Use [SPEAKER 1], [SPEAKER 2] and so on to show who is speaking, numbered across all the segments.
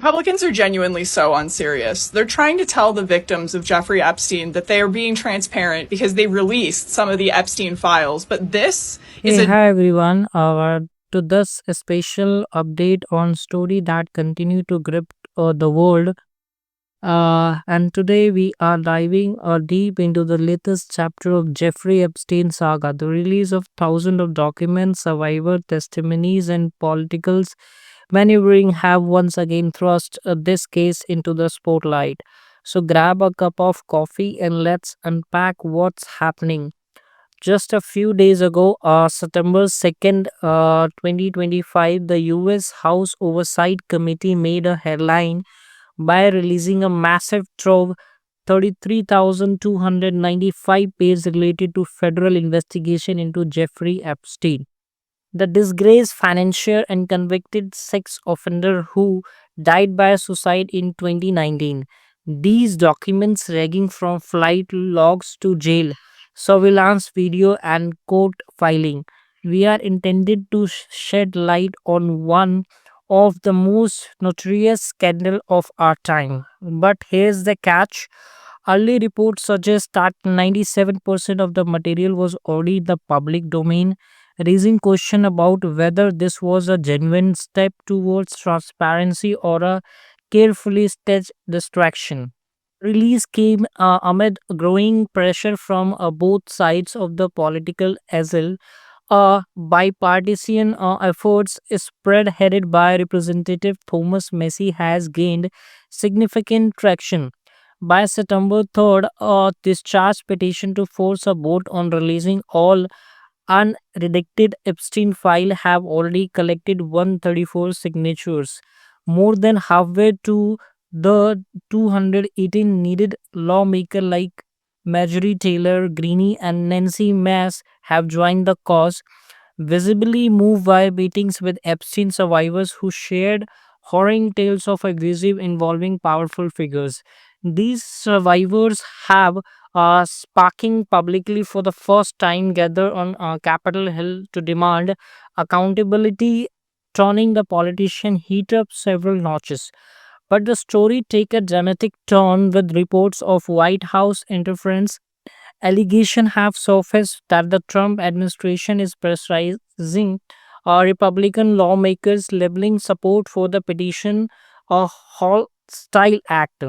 [SPEAKER 1] Republicans are genuinely so unserious. They're trying to tell the victims of Jeffrey Epstein that they are being transparent because they released some of the Epstein files, but this is
[SPEAKER 2] Hey,
[SPEAKER 1] a
[SPEAKER 2] hi everyone. To this special update on story that continue to grip the world. And today we are diving deep into the latest chapter of Jeffrey Epstein saga, the release of thousands of documents, survivor testimonies, and politicals maneuvering have once again thrust this case into the spotlight. So grab a cup of coffee and let's unpack what's happening. Just a few days ago, September 2nd, 2025, the US House Oversight Committee made a headline by releasing a massive trove 33,295 pages related to federal investigation into Jeffrey Epstein, the disgraced financier and convicted sex offender who died by suicide in 2019. These documents, ranging from flight logs to jail surveillance video and court filing, we are intended to shed light on one of the most notorious scandal of our time. But here's the catch. Early reports suggest that 97% of the material was already in the public domain, raising question about whether this was a genuine step towards transparency or a carefully staged distraction. Release came amid growing pressure from both sides of the political aisle. Bipartisan efforts spread headed by Representative Thomas Massey has gained significant traction. By September 3rd, a discharge petition to force a vote on releasing all unredacted Epstein file have already collected 134 signatures, more than halfway to the 218 needed. Lawmaker like Marjorie Taylor Greene and Nancy Mace have joined the cause, visibly moved by meetings with Epstein survivors who shared horrifying tales of abusive involving powerful figures. These survivors have sparking publicly for the first time gather on Capitol Hill to demand accountability, turning the politician heat up several notches. But the story take a dramatic turn with reports of White House interference. Allegations have surfaced that the Trump administration is pressurizing Republican lawmakers, labeling support for the petition a hostile act.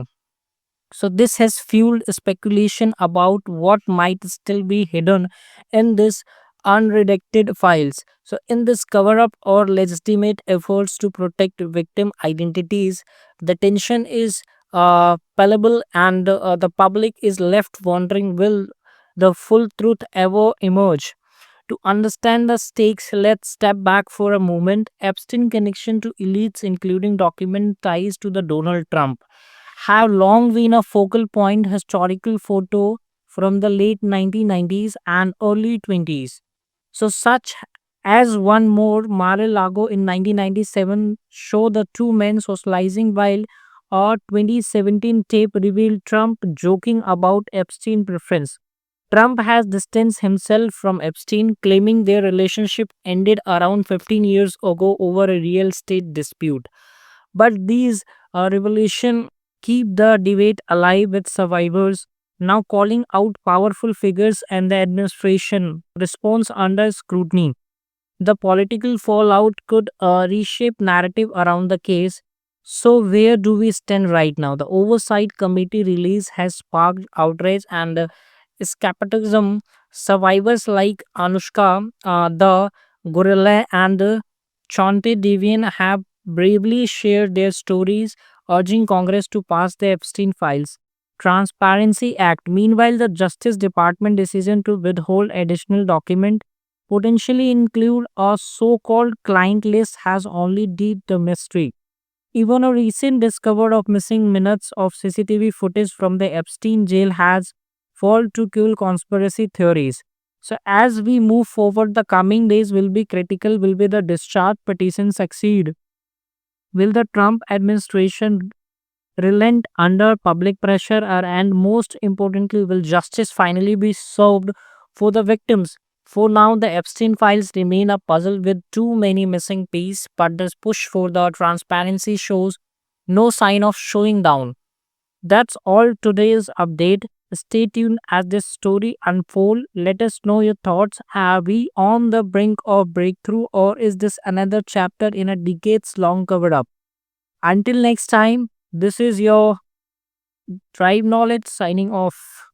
[SPEAKER 2] So this has fueled speculation about what might still be hidden in this unredacted files. So in this cover up or legitimate efforts to protect victim identities, the tension is palpable and the public is left wondering, will the full truth ever emerge? To understand the stakes, let's step back for a moment. Epstein connection to elites, including document ties to the Donald Trump, have long been a focal point. Historical photo from the late 1990s and early 20s. So such as one more Mar-a-Lago in 1997 show the two men socializing, while a 2017 tape revealed Trump joking about Epstein preference. Trump has distanced himself from Epstein, claiming their relationship ended around 15 years ago over a real estate dispute. But these revelations keep the debate alive, with survivors now calling out powerful figures and the administration response under scrutiny. The political fallout could reshape narrative around the case. So where do we stand right now? The oversight committee release has sparked outrage and skepticism. Survivors like Anushka, the gorilla, and Chante Devian have bravely shared their stories, urging Congress to pass the Epstein Files Transparency Act. Meanwhile, the Justice Department decision to withhold additional document, potentially include a so-called client list, has only deepened the mystery. Even a recent discovery of missing minutes of CCTV footage from the Epstein jail has fall to fuel conspiracy theories. So as we move forward, the coming days will be critical. Will be the discharge petition succeed? Will the Trump administration relent under public pressure? And most importantly, will justice finally be served for the victims? For now, the Epstein files remain a puzzle with too many missing pieces, but the push for the transparency shows no sign of showing down. That's all today's update. Stay tuned as this story unfolds. Let us know your thoughts. Are we on the brink of breakthrough, or is this another chapter in a decades long cover up? Until next time, this is your Tribe Knowledge signing off.